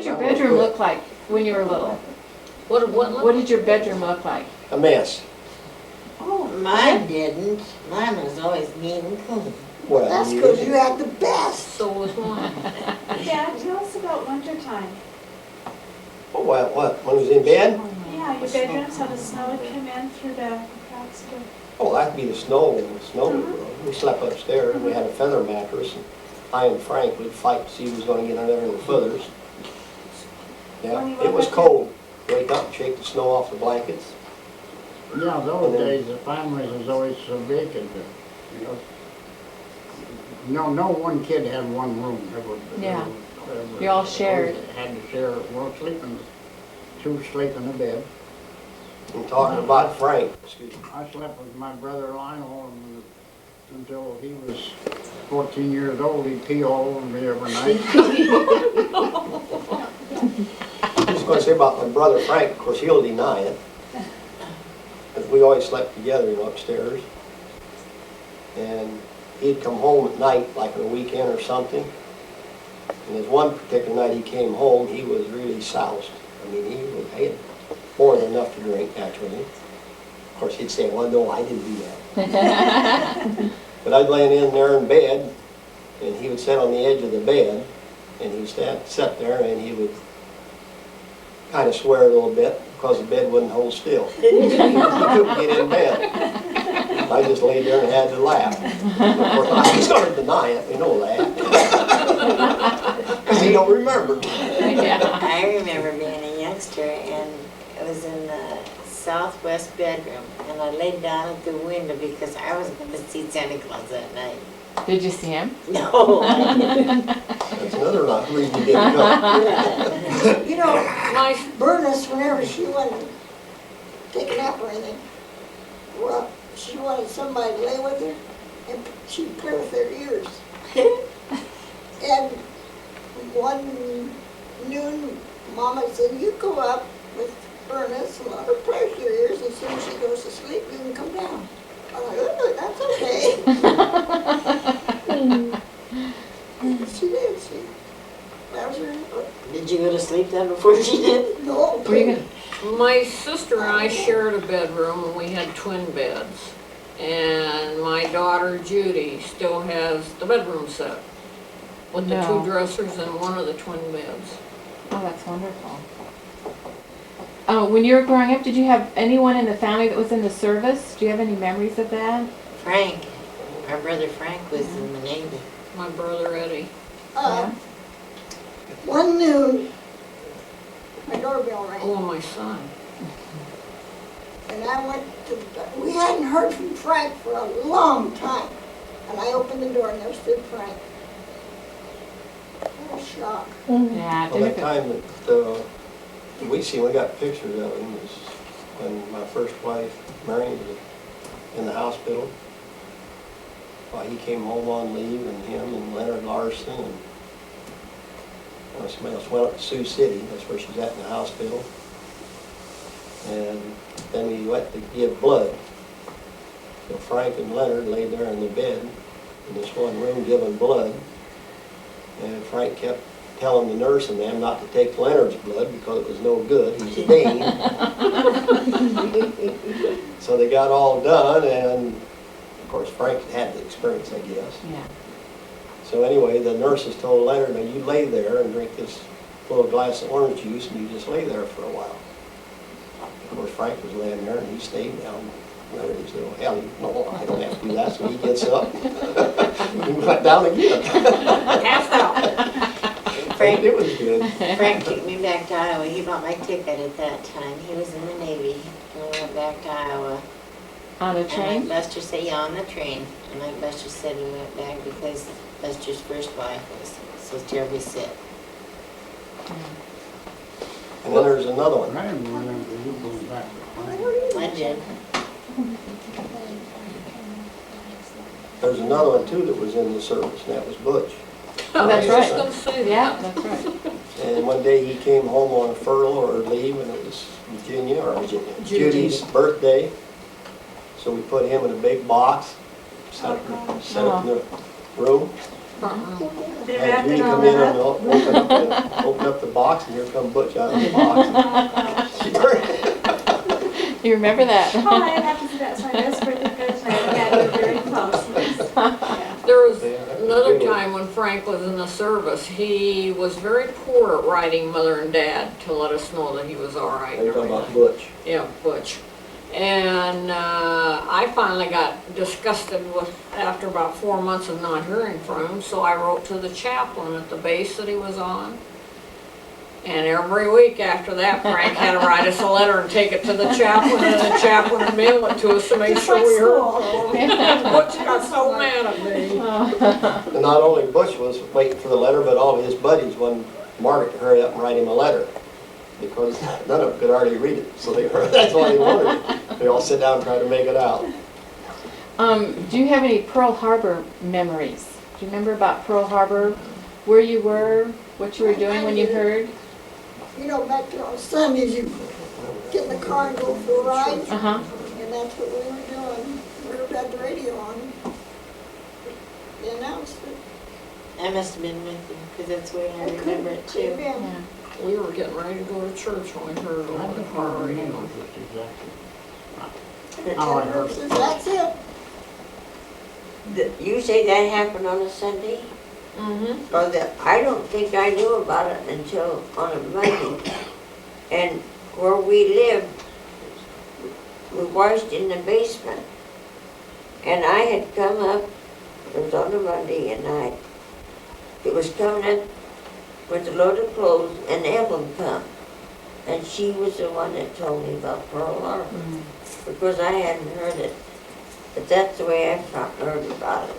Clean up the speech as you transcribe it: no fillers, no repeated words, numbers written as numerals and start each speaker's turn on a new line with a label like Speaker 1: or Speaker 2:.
Speaker 1: did your bedroom look like when you were little? What did your bedroom look like?
Speaker 2: A mess.
Speaker 3: Oh, mine didn't. Mine was always neat and clean.
Speaker 2: Well,
Speaker 4: That's because you had the best.
Speaker 3: So was mine.
Speaker 5: Dad, tell us about wintertime.
Speaker 2: Oh, what? When he was in bed?
Speaker 5: Yeah, your bedrooms, how the snow would come in through the cracks of the...
Speaker 2: Oh, that'd be the snow. We slept upstairs, and we had a feather mattress. And I and Frank would fight to see who was going to get under the feathers. Yeah, it was cold. Wake up, shake the snow off the blankets.
Speaker 6: Yeah, those days the families was always so big, and no one kid had one room.
Speaker 1: Yeah. You all shared.
Speaker 6: Had to share one sleeping, two sleep in a bed.
Speaker 2: And talking about Frank, excuse me.
Speaker 6: I slept with my brother Lionel until he was 14 years old. He'd pee all over me every night.
Speaker 2: I was going to say about my brother Frank, of course he'll deny it. But we always slept together, upstairs. And he'd come home at night, like on a weekend or something. And there's one particular night he came home, he was really soused. I mean, he had more than enough to drink, naturally. Of course, he'd say, well, no, I didn't do that. But I'd lay in there in bed, and he would sit on the edge of the bed, and he'd sit there, and he would kind of swear a little bit, because the bed wouldn't hold still. He couldn't get in bed. I just laid there and had to laugh. Of course, I started to deny it, you know that. Because he don't remember.
Speaker 3: I remember being a youngster, and it was in the southwest bedroom, and I laid down at the window because I was going to see Santa Claus that night.
Speaker 1: Did you see him?
Speaker 3: No, I didn't.
Speaker 2: That's another reason you didn't go.
Speaker 4: You know, my Bernice, whenever she wanted to take a nap or anything, well, she wanted somebody to lay with her, and she'd play with their ears. And one noon, Mama said, you go up with Bernice and let her play with your ears, and as soon as she goes to sleep, you can come down. I'm like, oh, that's okay. She did, that was her input.
Speaker 3: Did you go to sleep then before she did?
Speaker 4: No.
Speaker 1: Were you gonna?
Speaker 7: My sister and I shared a bedroom, and we had twin beds. And my daughter Judy still has the bedroom set with the
Speaker 1: No.
Speaker 7: two dressers and one of the twin beds.
Speaker 1: Oh, that's wonderful. Oh, when you were growing up, did you have anyone in the family that was in the service? Do you have any memories of that?
Speaker 3: Frank, our brother Frank was in the Navy.
Speaker 7: My brother Eddie.
Speaker 4: One noon, my doorbell rang.
Speaker 7: Oh, my son.
Speaker 4: And I went to, we hadn't heard from Frank for a long time. And I opened the door and there stood Frank. What a shock.
Speaker 1: Yeah,
Speaker 2: Well, that time that we got pictures of him was when my first wife, Mary, was in the hospital. Well, he came home on leave, and him and Leonard Larson and somebody else went up to Sioux City. That's where she's at in the hospital. And then we went to give blood. So Frank and Leonard laid there in the bed in this one room giving blood. And Frank kept telling the nurse and them not to take Leonard's blood because it was no good. He's a Dane. So they got all done, and of course Frank had the experience, I guess.
Speaker 1: Yeah.
Speaker 2: So anyway, the nurses told Leonard, now you lay there and drink this little glass of orange juice, and you just lay there for a while. Of course, Frank was laying there, and he stayed down. Leonard, he said, oh, hell, no, I don't have to do that. So he gets up. He went down again.
Speaker 3: Passed out. Frank,
Speaker 2: It was good.
Speaker 3: Frank took me back to Iowa. He bought my ticket at that time. He was in the Navy. And we went back to Iowa.
Speaker 1: On a
Speaker 3: And
Speaker 1: train?
Speaker 3: like Buster said, yeah, on the train. And like Buster said, we went back because Buster's first wife was so terribly sick.
Speaker 2: And then there's another one.
Speaker 6: I didn't remember you going back to Frank.
Speaker 3: I did.
Speaker 2: There's another one, too, that was in the service, and that was Butch.
Speaker 1: Oh, that's
Speaker 7: I was just
Speaker 1: right.
Speaker 7: gonna say that.
Speaker 1: Yeah, that's right.
Speaker 2: And one day he came home on a furlough or leave, and it was Judy's birthday. So we put him in a big box, set up in the room.
Speaker 5: They
Speaker 2: Had
Speaker 5: wrapped
Speaker 2: Judy
Speaker 5: it all
Speaker 2: come in and
Speaker 5: up.
Speaker 2: open up the box, and here come Butch out of the box. She turned-
Speaker 1: You remember that?
Speaker 5: Oh, I have to say that's my best birthday present I ever had. We're very close. Yeah.
Speaker 7: There was
Speaker 2: Yeah, that was
Speaker 7: another
Speaker 2: good.
Speaker 7: time when Frank was in the service, he was very poor at writing Mother and Dad to let us know that he was all right. and
Speaker 2: You're talking about
Speaker 7: everything.
Speaker 2: Butch.
Speaker 7: Yeah, Butch. And I finally got disgusted with, after about 4 months of not hearing from him, so I wrote to the chaplain at the base that he was on. And every week after that, Frank had to write us a letter and take it to the chaplain, and the chaplain would mail it to us to make
Speaker 5: Just
Speaker 7: sure
Speaker 5: like
Speaker 7: we heard
Speaker 5: school.
Speaker 7: from him. And Butch got so mad at me.
Speaker 2: And not only Butch was waiting for the letter, but all of his buddies wanted Margaret to hurry up and write him a letter. Because none of them could hardly read it, so that's why they wanted it. They all sit down and try to make it out.
Speaker 1: Do you have any Pearl Harbor memories? Do you remember about Pearl Harbor? Where you were, what you were doing when you heard?
Speaker 4: You know, back there on Sundays, you get in the car and go for a ride,
Speaker 1: Uh-huh.
Speaker 4: and that's what we were doing. We had the radio on. They announced it.
Speaker 3: I must have been with you, because that's the way I
Speaker 4: It
Speaker 3: remember it
Speaker 4: could've
Speaker 3: too.
Speaker 4: been.
Speaker 1: Yeah.
Speaker 7: We were getting ready to go to church when we heard
Speaker 6: I
Speaker 7: on the
Speaker 6: don't
Speaker 7: car
Speaker 6: remember
Speaker 7: radio.
Speaker 6: just exactly.
Speaker 4: The
Speaker 6: Oh, I
Speaker 4: ten
Speaker 6: heard it.
Speaker 4: verses, that's it.
Speaker 8: You say that happened on a Sunday?
Speaker 7: Mm-hmm.
Speaker 8: Or that, I don't think I knew about it until on a Monday. And where we lived, we washed in the basement. And I had come up, it was on a Monday, and it was coming up with a load of clothes, and Evelyn come. And she was the one that told me about Pearl Harbor, because I hadn't heard it. But that's the way I heard about it.